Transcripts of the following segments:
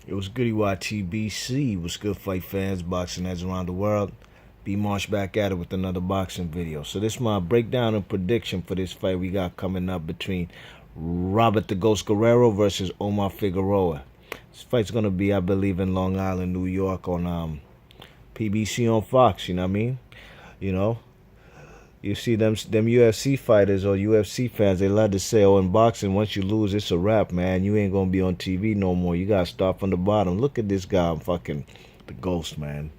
It was good YTBC. What's good, fight fans, boxing heads around the world. B Marsh back at it with another boxing video. So this is my breakdown and prediction for this fight we got coming up between Robert the Ghost Guerrero versus Omar Figueroa. This fight's gonna be, I believe, in Long Island, New York, on PBC on Fox. You know what I mean? You know, you see them UFC fighters or UFC fans, they love to say, oh, in boxing, once you lose, it's a wrap, man. You ain't gonna be on TV no more. You gotta start from the bottom. Look at this guy, fucking the Ghost, man.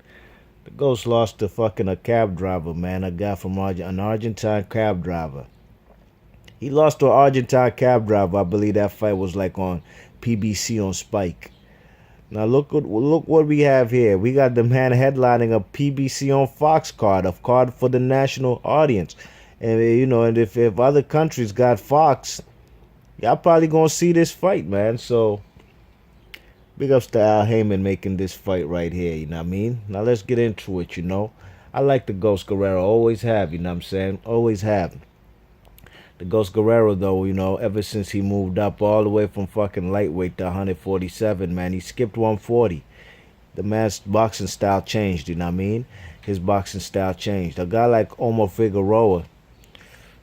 The Ghost lost to fucking a cab driver, man. A guy from an Argentine cab driver. He lost to an Argentine cab driver. I believe that fight was like on PBC on Spike. Now look what we have here. We got the man headlining a PBC on Fox card, a card for the national audience. And and if other countries got Fox, y'all probably gonna see this fight, man. So big ups to Al Heyman making this fight right here, you know what I mean? Now let's get into it, I like the Ghost Guerrero, always have, you know what I'm saying? Always have. The Ghost Guerrero, though, ever since he moved up all the way from fucking lightweight to 147, man, he skipped 140. The man's boxing style changed, you know what I mean? His boxing style changed. A guy like Omar Figueroa,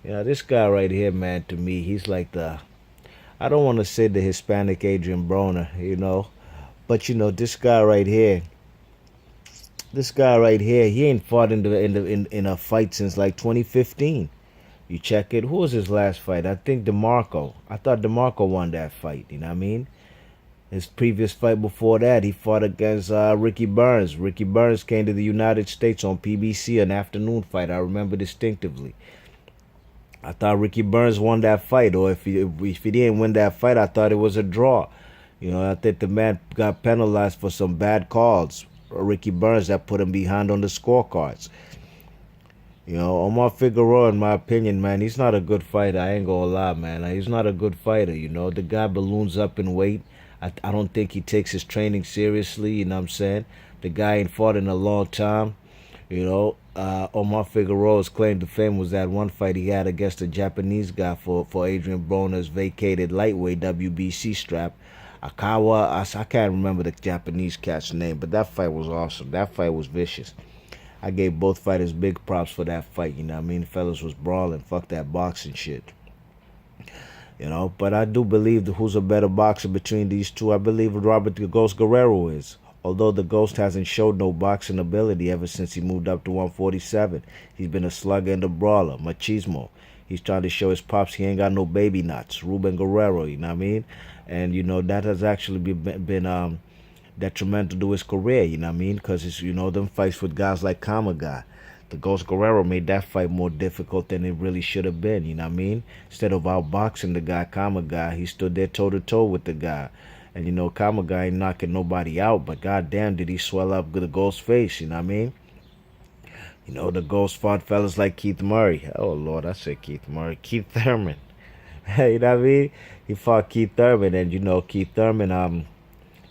this guy right here, man, to me, he's like I don't want to say the Hispanic Adrian Broner, but, this guy right here, he ain't fought in a fight since like 2015. You check it. Who was his last fight? I think DeMarco. I thought DeMarco won that fight. You know what I mean? His previous fight before that, he fought against Ricky Burns. Ricky Burns came to the United States on PBC, an afternoon fight. I remember distinctively. I thought Ricky Burns won that fight, or if he didn't win that fight, I thought it was a draw. I think the man got penalized for some bad calls. Ricky Burns that put him behind on the scorecards. Omar Figueroa, in my opinion, man, he's not a good fighter. I ain't gonna lie, man. He's not a good fighter, The guy balloons up in weight. I don't think he takes his training seriously, you know what I'm saying? The guy ain't fought in a long time, Omar Figueroa's claim to fame was that one fight he had against a Japanese guy for Adrian Broner's vacated lightweight WBC strap. Akawa, I can't remember the Japanese cat's name, but that fight was awesome. That fight was vicious. I gave both fighters big props for that fight, you know what I mean? Fellas was brawling. Fuck that boxing shit. But I do believe who's a better boxer between these two. I believe Robert the Ghost Guerrero is. Although the Ghost hasn't showed no boxing ability ever since he moved up to 147. He's been a slugger and a brawler, machismo. He's trying to show his pops he ain't got no baby nuts. Ruben Guerrero, you know what I mean? And, that has actually been detrimental to his career, you know what I mean? Because it's, them fights with guys like Kamagai. The Ghost Guerrero made that fight more difficult than it really should have been, you know what I mean? Instead of outboxing the guy Kamagai, he stood there toe-to-toe with the guy. And, Kamagai ain't knocking nobody out, but goddamn did he swell up the Ghost's face, you know what I mean? The Ghost fought fellas like Keith Murray. Oh, Lord, I said Keith Murray. Keith Thurman. You know what I mean? He fought Keith Thurman, and, Keith Thurman,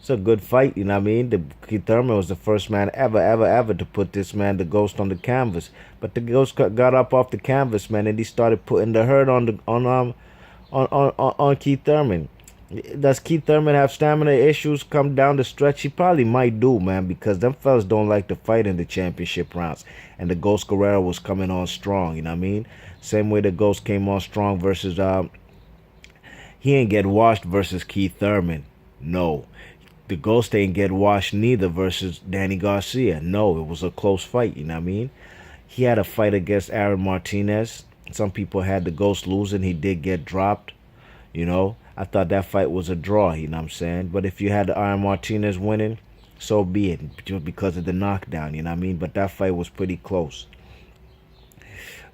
it's a good fight, you know what I mean? Keith Thurman was the first man ever to put this man, the Ghost, on the canvas. But the Ghost got up off the canvas, man, and he started putting the hurt on Keith Thurman. Does Keith Thurman have stamina issues come down the stretch? He probably might do, man, because them fellas don't like to fight in the championship rounds. And the Ghost Guerrero was coming on strong, you know what I mean? Same way the Ghost came on strong versus, he ain't get washed versus Keith Thurman. No. The Ghost ain't get washed neither versus Danny Garcia. No, it was a close fight, you know what I mean? He had a fight against Aaron Martinez. Some people had the Ghost losing. He did get dropped, I thought that fight was a draw, you know what I'm saying? But if you had the Aaron Martinez winning, so be it, because of the knockdown, you know what I mean? But that fight was pretty close.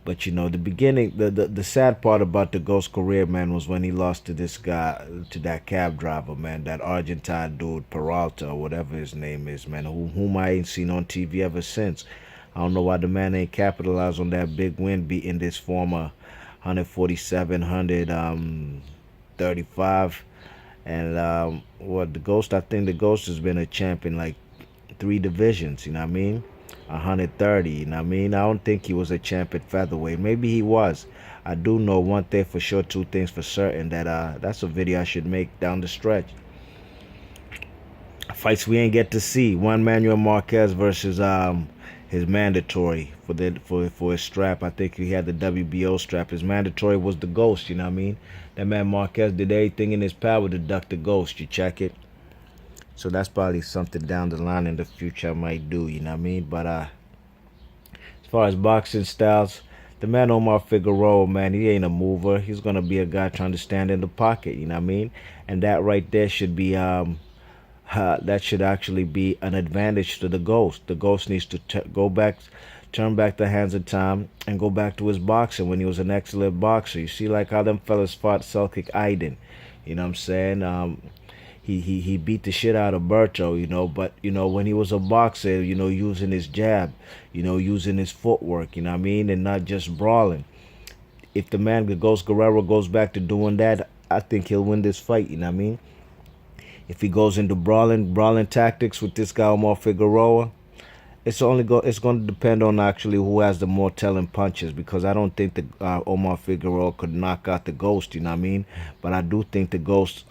But, the beginning, the sad part about the Ghost career, man, was when he lost to this guy, to that cab driver, man, that Argentine dude, Peralta, or whatever his name is, man, whom I ain't seen on TV ever since. I don't know why the man ain't capitalized on that big win, beating this former 147, 135. And, I think the Ghost has been a champ in like 3 divisions, you know what I mean? 130, you know what I mean? I don't think he was a champ at featherweight. Maybe he was. I do know one thing for sure, 2 things for certain, that that's a video I should make down the stretch. Fights we ain't get to see. Juan Manuel Marquez versus his mandatory for his strap. I think he had the WBO strap. His mandatory was the Ghost. You know what I mean? That man Marquez did everything in his power to duck the Ghost. You check it. So that's probably something down the line in the future I might do. You know what I mean? But as far as boxing styles, the man Omar Figueroa, man, he ain't a mover. He's gonna be a guy trying to stand in the pocket. You know what I mean? And that right there should be that should actually be an advantage to the Ghost. The Ghost needs to turn back the hands of time, and go back to his boxing when he was an excellent boxer. You see, like how them fellas fought Selkirk Aiden. You know what I'm saying? He beat the shit out of Berto, you know, but you know when he was a boxer, you know, using his jab, you know, using his footwork, you know what I mean, and not just brawling. If the man the Ghost Guerrero goes back to doing that, I think he'll win this fight. You know what I mean? If he goes into brawling tactics with this guy Omar Figueroa, it's going to depend on actually who has the more telling punches, because I don't think that Omar Figueroa could knock out the Ghost. You know what I mean? But I do think the Ghost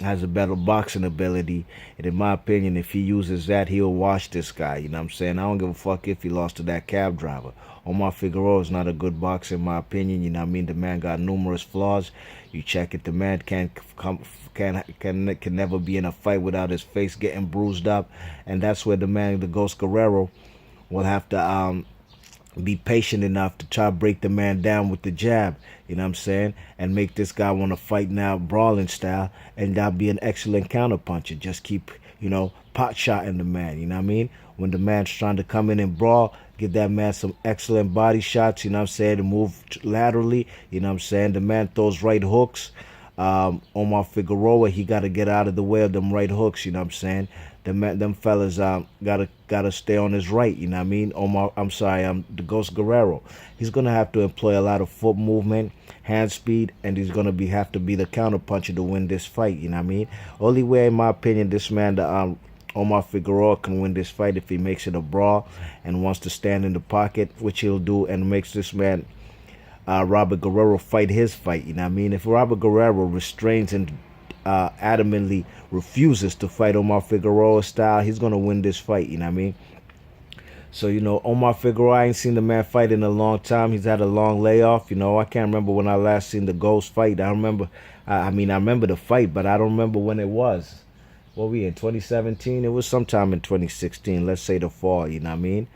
has a better boxing ability, and in my opinion, if he uses that, he'll wash this guy. You know what I'm saying? I don't give a fuck if he lost to that cab driver. Omar Figueroa is not a good boxer in my opinion. You know what I mean? The man got numerous flaws. You check it, the man can never be in a fight without his face getting bruised up, and that's where the man, the Ghost Guerrero, will have to be patient enough to try to break the man down with the jab, you know what I'm saying, and make this guy want to fight now brawling style, and that'll be an excellent counterpuncher. Just keep, you know, pot shotting the man, you know what I mean? When the man's trying to come in and brawl, give that man some excellent body shots, you know what I'm saying, to move laterally, you know what I'm saying? The man throws right hooks. Omar Figueroa, he got to get out of the way of them right hooks, you know what I'm saying? Them fellas gotta stay on his right, you know what I mean? The Ghost Guerrero. He's gonna have to employ a lot of foot movement, hand speed, and he's gonna have to be the counterpuncher to win this fight, you know what I mean? Only way, in my opinion, this man, Omar Figueroa, can win this fight if he makes it a brawl and wants to stand in the pocket, which he'll do, and makes this man Robert Guerrero fight his fight, you know what I mean? If Robert Guerrero restrains and adamantly refuses to fight Omar Figueroa style, he's gonna win this fight, you know what I mean? So, you know, Omar Figueroa, I ain't seen the man fight in a long time. He's had a long layoff, you know. I can't remember when I last seen the Ghost fight. I remember I remember the fight, but I don't remember when it was. What we in 2017? It was sometime in 2016, let's say the fall, you know what I mean?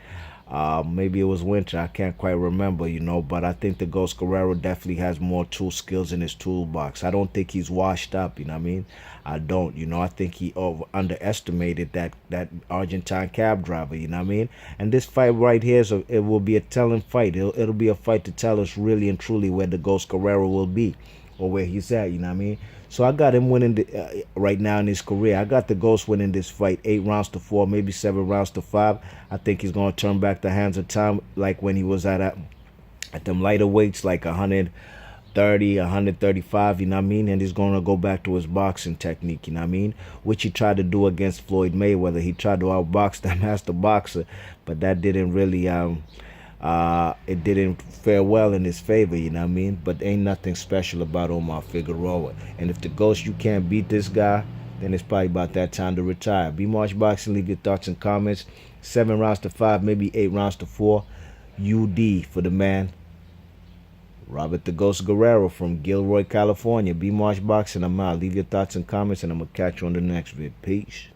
Maybe it was winter, I can't quite remember, you know, but I think the Ghost Guerrero definitely has more tool skills in his toolbox. I don't think he's washed up, you know what I mean? I don't, you know, I think he underestimated that Argentine cab driver, you know what I mean? And this fight right here, it will be a telling fight. It'll be a fight to tell us really and truly where the Ghost Guerrero will be, or where he's at, you know what I mean? So I got him winning right now in his career. I got the Ghost winning this fight 8 rounds to 4, maybe 7 rounds to 5. I think he's going to turn back the hands of time like when he was at them lighter weights, like 130, 135, you know what I mean? And he's going to go back to his boxing technique, you know what I mean? Which he tried to do against Floyd Mayweather. He tried to outbox the master boxer, but that didn't really it didn't fare well in his favor, you know what I mean? But ain't nothing special about Omar Figueroa. And if the Ghost, you can't beat this guy, then it's probably about that time to retire. Be March Boxing, leave your thoughts and comments. 7 rounds to 5, maybe 8 rounds to 4. UD for the man Robert the Ghost Guerrero from Gilroy, California. Be March Boxing, I'm out. Leave your thoughts and comments, and I'm going to catch you on the next vid. Peace.